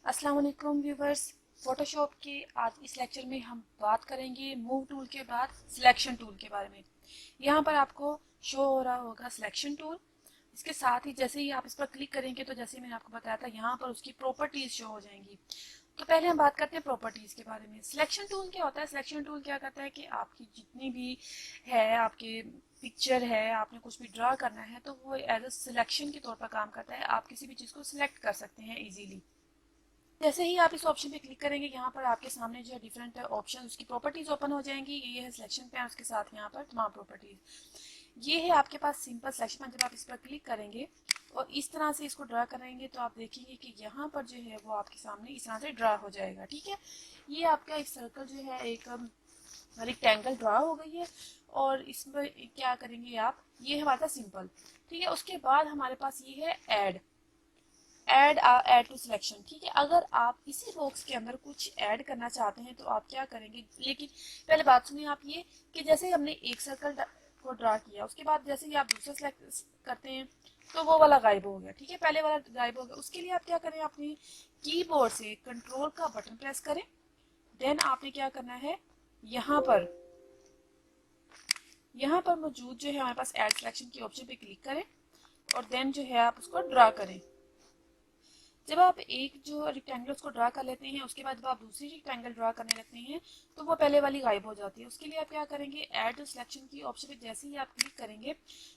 अस्सलाम वालेकुम viewers. Photoshop के आज इस लेक्चर में हम बात करेंगे मूव टूल के बाद सिलेक्शन टूल के बारे में। यहाँ पर आपको शो हो रहा होगा सिलेक्शन टूल। इसके साथ ही जैसे ही आप इस पर क्लिक करेंगे तो जैसे मैंने आपको बताया था यहाँ पर उसकी प्रॉपर्टीज शो हो जाएंगी। तो पहले हम बात करते हैं प्रॉपर्टीज के बारे में। सिलेक्शन टूल क्या होता है? सिलेक्शन टूल क्या करता है कि आपकी जितनी भी है आपके पिक्चर है, आपने कुछ भी ड्रा करना है तो वो एज अ सिलेक्शन के तौर पर काम करता है। आप किसी भी चीज को सिलेक्ट कर सकते हैं इजीली। जैसे ही आप इस ऑप्शन पे क्लिक करेंगे यहाँ पर आपके सामने जो है डिफरेंट ऑप्शन उसकी प्रॉपर्टीज ओपन हो जाएंगी। ये है सिलेक्शन पैन, उसके साथ यहाँ पर तमाम प्रॉपर्टीज। ये है आपके पास सिंपल सिलेक्शन पैन। जब आप इस पर क्लिक करेंगे और इस तरह से इसको ड्रा करेंगे तो आप देखेंगे कि यहाँ पर जो है वो आपके सामने इस तरह से ड्रा हो जाएगा। ठीक है, ये आपका एक सर्कल जो है एक रेक्टेंगल ड्रा हो गई है। और इसमें क्या करेंगे आप, ये हमारा था सिंपल। ठीक है, उसके बाद हमारे पास ये है ऐड टू सिलेक्शन। ठीक है, अगर आप इसी बॉक्स के अंदर कुछ ऐड करना चाहते हैं तो आप क्या करेंगे, लेकिन पहले बात सुनिए आप ये कि जैसे हमने एक सर्कल को ड्रा किया, उसके बाद जैसे ही आप दूसरा सिलेक्ट करते हैं तो वो वाला गायब हो गया। ठीक है, पहले वाला गायब हो गया। उसके लिए आप क्या करें, अपनी कीबोर्ड से कंट्रोल का बटन प्रेस करें। देन आपने क्या करना है, यहाँ पर मौजूद जो है हमारे पास ऐड सिलेक्शन की ऑप्शन पे क्लिक करें और देन जो है आप उसको ड्रा करें। जब आप एक जो रेक्टेंगल उसको ड्रा कर लेते हैं, उसके बाद जब आप दूसरी रेक्टेंगल ड्रा करने लगते हैं तो वो पहले वाली गायब हो जाती है। उसके लिए आप क्या करेंगे, ऐड टू सिलेक्शन की ऑप्शन पे जैसे ही आप क्लिक करेंगे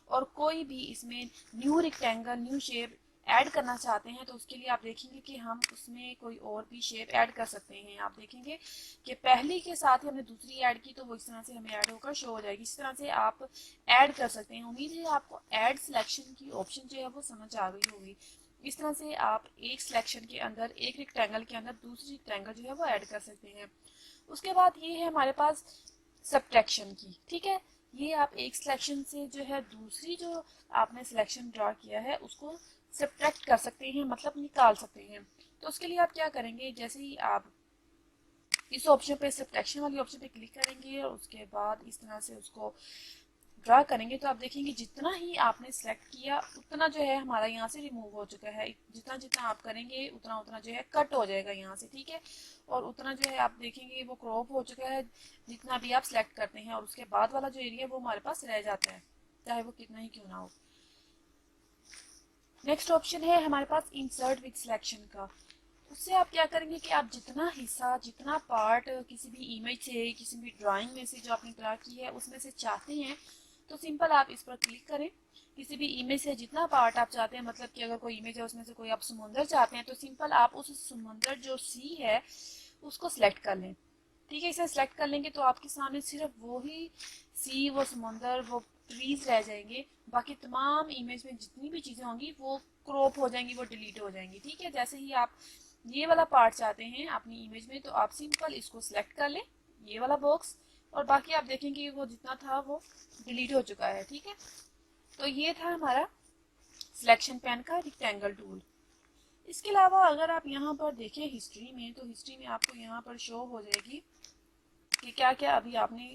और कोई भी इसमें new rectangle new shape add करना चाहते हैं तो उसके लिए आप देखेंगे कि हम उसमें कोई और भी शेप ऐड कर सकते हैं। आप देखेंगे कि पहली के साथ ही हमने दूसरी ऐड की तो वो इस तरह से हमें ऐड होकर शो हो जाएगी। इस तरह से आप ऐड कर सकते हैं। उम्मीद है आपको ऐड सिलेक्शन की ऑप्शन जो है वो समझ आ गई होगी। इस तरह से आप एक सिलेक्शन के अंदर, एक रेक्टेंगल के अंदर दूसरी रेक्टेंगल जो है वो ऐड कर सकते हैं। उसके बाद ये है हमारे पास सब्ट्रैक्शन की। ठीक है, ये आप एक सिलेक्शन से जो है दूसरी जो आपने सिलेक्शन ड्रा किया है उसको सब्ट्रैक्ट कर सकते हैं, मतलब निकाल सकते हैं। तो उसके लिए आप क्या करेंगे, जैसे ही आप इस ऑप्शन पे सब्ट्रैक्शन वाली ऑप्शन पे क्लिक करेंगे और उसके बाद इस तरह से उसको ड्रा करेंगे तो आप देखेंगे जितना ही आपने सेलेक्ट किया उतना जो है हमारा यहाँ से रिमूव हो चुका है। जितना जितना आप करेंगे उतना उतना जो है कट हो जाएगा यहाँ से। ठीक है, और उतना जो है आप देखेंगे वो क्रॉप हो चुका है जितना भी आप सिलेक्ट करते हैं, और उसके बाद वाला जो एरिया वो हमारे पास रह जाता है, चाहे वो कितना ही क्यों ना हो। नेक्स्ट ऑप्शन है हमारे पास इंसर्ट विद सिलेक्शन का। उससे आप क्या करेंगे कि आप जितना हिस्सा, जितना पार्ट किसी भी इमेज से, किसी भी ड्राइंग में से जो आपने ड्रा की है उसमें से चाहते हैं तो सिंपल आप इस पर क्लिक करें। किसी भी इमेज से जितना पार्ट आप चाहते हैं, मतलब कि अगर कोई इमेज है उसमें से कोई आप समुंदर चाहते हैं तो सिंपल आप उस समुंदर जो सी है उसको सिलेक्ट कर लें। ठीक है, इसे सिलेक्ट कर लेंगे तो आपके सामने सिर्फ वो ही सी, वो समुंदर, वो ट्रीज रह जाएंगे। बाकी तमाम इमेज में जितनी भी चीजें होंगी वो क्रॉप हो जाएंगी, वो डिलीट हो जाएंगी। ठीक है, जैसे ही आप ये वाला पार्ट चाहते हैं अपनी इमेज में तो आप सिंपल इसको सिलेक्ट कर लें, ये वाला बॉक्स, और बाकी आप देखेंगे वो जितना था वो डिलीट हो चुका है। ठीक है, तो ये था हमारा सिलेक्शन पैन का रेक्टेंगल टूल। इसके अलावा अगर आप यहाँ पर देखें हिस्ट्री में, तो हिस्ट्री में आपको यहाँ पर शो हो जाएगी कि क्या क्या अभी आपने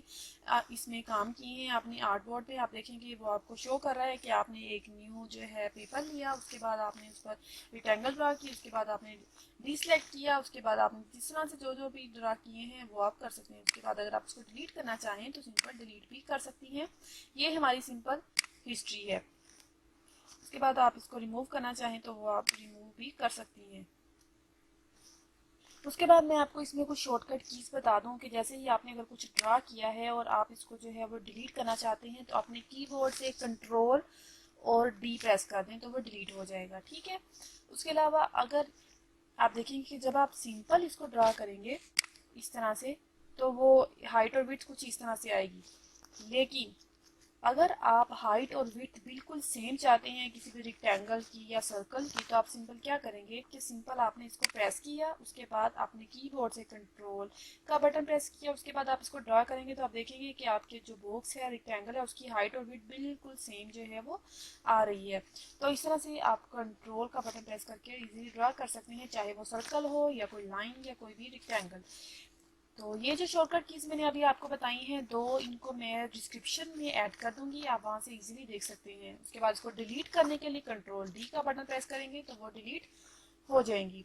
इसमें काम किए हैं। अपनी आर्ट बोर्ड पे आप देखेंगे वो आपको शो कर रहा है कि आपने एक न्यू जो है पेपर लिया, उसके बाद आपने उस पर रेक्टेंगल ड्रा किया, उसके बाद आपने डिसलेक्ट किया, उसके बाद आपने जिस तरह से जो जो भी ड्रा किए हैं वो आप कर सकते हैं। उसके बाद अगर आप उसको डिलीट करना चाहें तो सिंपल डिलीट भी कर सकती हैं। ये हमारी सिंपल हिस्ट्री है। उसके बाद आप इसको रिमूव करना चाहें तो वो आप रिमूव भी कर सकती हैं। उसके बाद मैं आपको इसमें कुछ शॉर्टकट कीज बता दूं कि जैसे ही आपने अगर कुछ ड्रा किया है और आप इसको जो है वो डिलीट करना चाहते हैं तो अपने कीबोर्ड से कंट्रोल और डी प्रेस कर दें तो वो डिलीट हो जाएगा। ठीक है, उसके अलावा अगर आप देखेंगे कि जब आप सिंपल इसको ड्रा करेंगे इस तरह से तो वो हाइट और विड्थ कुछ इस तरह से आएगी। लेकिन अगर आप हाइट और विड्थ बिल्कुल सेम चाहते हैं किसी भी रेक्टेंगल की या सर्कल की तो आप सिंपल क्या करेंगे कि सिंपल आपने इसको प्रेस किया, उसके बाद आपने कीबोर्ड से कंट्रोल का बटन प्रेस किया, उसके बाद आप इसको ड्रा करेंगे तो आप देखेंगे कि आपके जो बॉक्स है रेक्टेंगल है उसकी हाइट और विड्थ बिल्कुल सेम जो है वो आ रही है। तो इस तरह से आप कंट्रोल का बटन प्रेस करके इजीली ड्रा कर सकते हैं, चाहे वो सर्कल हो या कोई लाइन या कोई भी रेक्टेंगल। तो ये जो शॉर्टकट कीज मैंने अभी आपको बताई हैं दो, इनको मैं डिस्क्रिप्शन में ऐड कर दूंगी, आप वहां से इजीली देख सकते हैं। उसके बाद इसको डिलीट करने के लिए कंट्रोल डी का बटन प्रेस करेंगे तो वो डिलीट हो जाएंगी।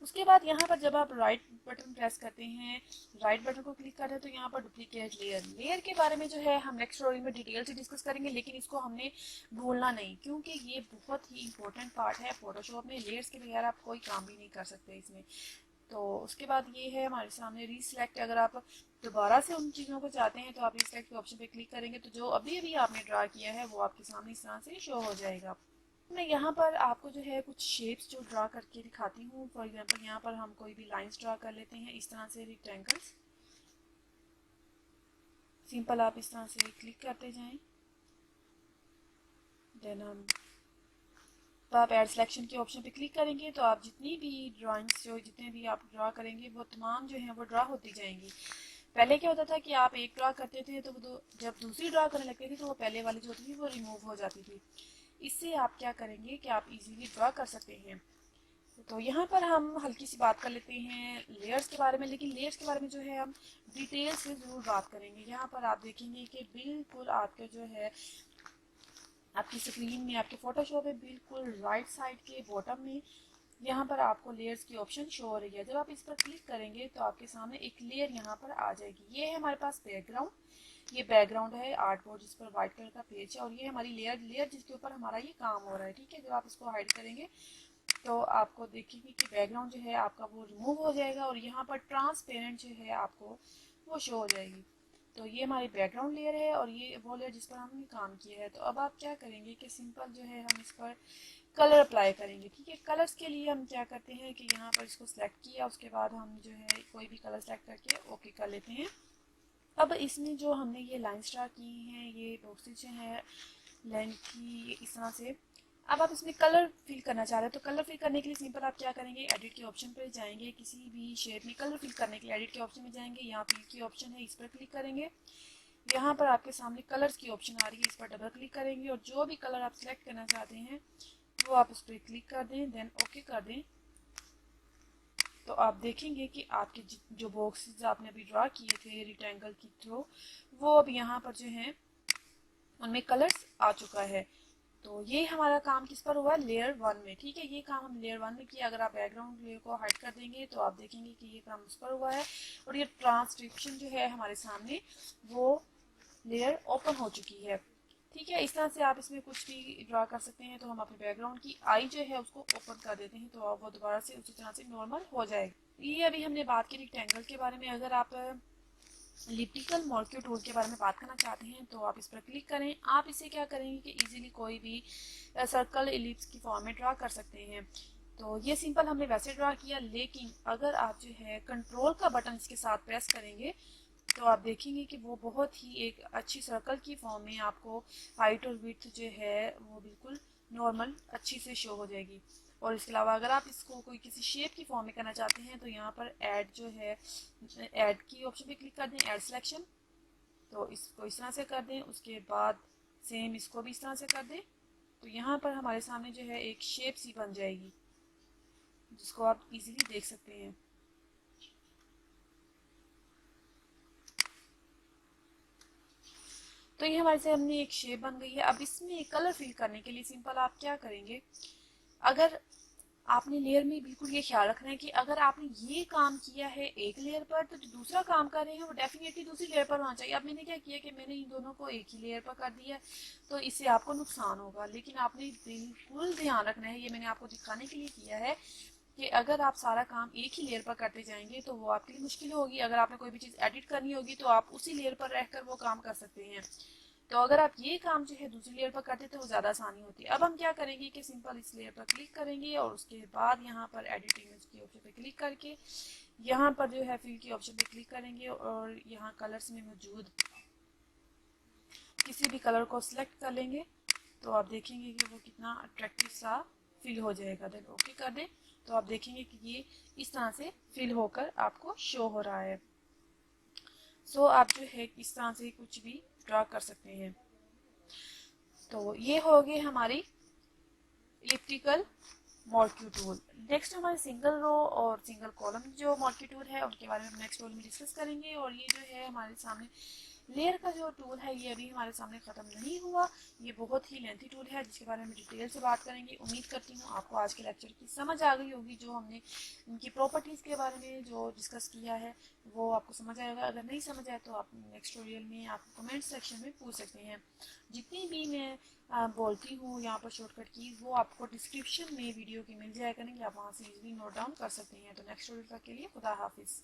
उसके बाद यहाँ पर जब आप राइट बटन प्रेस करते हैं, राइट बटन को क्लिक करते हैं, तो यहाँ पर डुप्लीकेट लेयर के बारे में जो है हम नेक्स्ट स्टोरी में डिटेल से डिस्कस करेंगे, लेकिन इसको हमने भूलना नहीं, क्योंकि ये बहुत ही इंपॉर्टेंट पार्ट है फोटोशॉप में। लेयर्स के बगैर आप कोई काम भी नहीं कर सकते इसमें। तो उसके बाद ये है हमारे सामने रीसेलेक्ट। अगर आप दोबारा से उन चीज़ों को चाहते हैं तो आप रीसेलेक्ट के ऑप्शन पे क्लिक करेंगे, तो जो अभी अभी आपने ड्रा किया है वो आपके सामने इस तरह से शो हो जाएगा। मैं यहाँ पर आपको जो है कुछ शेप्स जो ड्रा करके दिखाती हूँ। फॉर एग्जांपल यहाँ पर हम कोई भी लाइंस ड्रा कर लेते हैं इस तरह से, रेक्टेंगल्स। सिंपल आप इस तरह से क्लिक करते जाएं। देन आप ऐड सिलेक्शन के ऑप्शन पे क्लिक करेंगे तो आप जितनी भी ड्राइंग्स जो जितने भी आप ड्रा करेंगे वो तमाम जो हैं वो ड्रा होती जाएंगी। पहले क्या होता था कि आप एक ड्रा करते थे तो जब दूसरी ड्रा करने लगते थे तो वो पहले वाली जो होती थी वो रिमूव हो जाती थी। इससे आप क्या करेंगे कि आप इजीली ड्रा कर सकते हैं। तो यहाँ पर हम हल्की सी बात कर लेते हैं लेयर्स के बारे में, लेकिन लेयर्स के बारे में जो है हम डिटेल से ज़रूर बात करेंगे। यहाँ पर आप देखेंगे कि बिल्कुल आपके जो है आपकी स्क्रीन में, आपके फोटोशॉप में बिल्कुल राइट साइड के बॉटम में यहाँ पर आपको लेयर्स की ऑप्शन शो हो रही है। जब आप इस पर क्लिक करेंगे तो आपके सामने एक लेयर यहाँ पर आ जाएगी। ये है हमारे पास बैकग्राउंड, ये बैकग्राउंड है आर्टबोर्ड जिस पर व्हाइट कलर का पेज है, और ये हमारी लेयर जिसके ऊपर हमारा ये काम हो रहा है। ठीक है, जब आप इसको हाइड करेंगे तो आपको देखेंगे कि बैकग्राउंड जो है आपका वो रिमूव हो जाएगा और यहाँ पर ट्रांसपेरेंट जो है आपको वो शो हो जाएगी। तो ये हमारी बैकग्राउंड लेयर है और ये वो लेयर जिस पर हमने काम किया है। तो अब आप क्या करेंगे कि सिंपल जो है हम इस पर कलर अप्लाई करेंगे। ठीक है, कलर्स के लिए हम क्या करते हैं कि यहाँ पर इसको सिलेक्ट किया, उसके बाद हम जो है कोई भी कलर सेलेक्ट करके ओके कर लेते हैं। अब इसमें जो हमने ये लाइन्स ड्रा की हैं, ये बॉक्सेज हैं लाइन की इस तरह से। अब आप इसमें कलर फिल करना चाह रहे हैं, तो कलर फिल करने के लिए सिंपल आप क्या करेंगे, एडिट के ऑप्शन पर जाएंगे। किसी भी शेप में कलर फिल करने के लिए एडिट के ऑप्शन में जाएंगे, यहाँ फिल की ऑप्शन है इस पर क्लिक करेंगे। यहाँ पर आपके सामने कलर्स की ऑप्शन आ रही है, इस पर डबल क्लिक करेंगे और जो भी कलर आप सिलेक्ट करना चाहते हैं वो आप उस पर क्लिक कर दें, देन ओके कर दें। तो आप देखेंगे कि आपके जो बॉक्सेस आपने अभी ड्रा किए थे रेक्टेंगल की थ्रू, वो अब यहाँ पर जो है उनमें कलर्स आ चुका है। तो ये हमारा काम किस पर हुआ, लेयर 1 में। ठीक है, ये काम हम लेयर 1 में किया। अगर आप बैकग्राउंड लेयर को हाइड कर देंगे तो आप देखेंगे कि ये काम उस पर हुआ है और ये ट्रांसक्रिप्शन जो है हमारे सामने वो लेयर ओपन हो चुकी है। ठीक है, इस तरह से आप इसमें कुछ भी ड्रा कर सकते हैं। तो हम अपने बैकग्राउंड की आई जो है उसको ओपन कर देते हैं तो वो दोबारा से उसी तरह से नॉर्मल हो जाएगा। ये अभी हमने बात की रेक्टेंगल के बारे में। अगर आप एलिप्टिकल मॉलिक्यूल टूल के बारे में बात करना चाहते हैं तो आप इस पर क्लिक करें। आप इसे क्या करेंगे कि इजीली कोई भी सर्कल एलिप्स की फॉर्म में ड्रा कर सकते हैं। तो ये सिंपल हमने वैसे ड्रा किया, लेकिन अगर आप जो है कंट्रोल का बटन इसके साथ प्रेस करेंगे तो आप देखेंगे कि वो बहुत ही एक अच्छी सर्कल की फॉर्म में आपको हाइट और विड्थ जो है वो बिल्कुल नॉर्मल अच्छी से शो हो जाएगी। और इसके अलावा अगर आप इसको कोई किसी शेप की फॉर्म में करना चाहते हैं तो यहाँ पर ऐड जो है ऐड की ऑप्शन पे क्लिक कर दें, ऐड सिलेक्शन। तो इसको इस तरह से कर दें, उसके बाद सेम इसको भी इस तरह से कर दें। तो यहाँ पर हमारे सामने जो है एक शेप सी बन जाएगी जिसको आप इजीली देख सकते हैं। तो ये हमारे सामने एक शेप बन गई है। अब इसमें कलर फिल करने के लिए सिंपल आप क्या करेंगे, अगर आपने लेयर में बिल्कुल ये ख्याल रखना है कि अगर आपने ये काम किया है एक लेयर पर तो जो दूसरा काम कर रहे हैं वो डेफिनेटली दूसरी लेयर पर होना चाहिए। अब मैंने क्या किया कि मैंने इन दोनों को एक ही लेयर पर कर दिया, तो इससे आपको नुकसान होगा। लेकिन आपने बिल्कुल ध्यान रखना है, ये मैंने आपको दिखाने के लिए किया है कि अगर आप सारा काम एक ही लेयर पर करते जाएंगे तो वो आपके लिए मुश्किल होगी। अगर आपने कोई भी चीज़ एडिट करनी होगी तो आप उसी लेयर पर रहकर वो काम कर सकते हैं। तो अगर आप ये काम जो है दूसरी लेयर पर करते तो वो ज़्यादा आसानी होती है। अब हम क्या करेंगे कि सिंपल इस लेयर पर क्लिक करेंगे और उसके बाद यहाँ पर एडिट इमेज की ऑप्शन पे क्लिक करके यहाँ पर जो है फिल की ऑप्शन पे क्लिक करेंगे और यहाँ कलर्स में मौजूद किसी भी कलर को सिलेक्ट कर लेंगे। तो आप देखेंगे कि वो कितना अट्रैक्टिव सा फिल हो जाएगा। देन ओके कर दें तो आप देखेंगे कि ये इस तरह से फिल होकर आपको शो हो रहा है। सो आप जो है इस तरह से कुछ भी ड्रा कर सकते हैं। तो ये हो गई हमारी इलिप्टिकल मॉलिक्यूल टूल। नेक्स्ट हमारे सिंगल रो और सिंगल कॉलम जो मॉलिक्यूल टूल है उनके बारे में हम नेक्स्ट टूल में डिस्कस करेंगे। और ये जो है हमारे सामने लेयर का जो टूल है ये अभी हमारे सामने ख़त्म नहीं हुआ, ये बहुत ही लेंथी टूल है जिसके बारे में डिटेल से बात करेंगे। उम्मीद करती हूँ आपको आज के लेक्चर की समझ आ गई होगी, जो हमने इनकी प्रॉपर्टीज़ के बारे में जो डिस्कस किया है वो आपको समझ आएगा। अगर नहीं समझ आए तो आप नेक्स्ट ट्यूटोरियल में आप कमेंट सेक्शन में पूछ सकते हैं। जितनी भी मैं बोलती हूँ यहाँ पर शॉर्टकट कीज़ वो आपको डिस्क्रिप्शन में वीडियो की मिल जाया करेंगे, आप वहाँ से इजीली नोट डाउन कर सकते हैं। तो नेक्स्ट ट्यूटोरियल तक के लिए खुदा हाफिज़।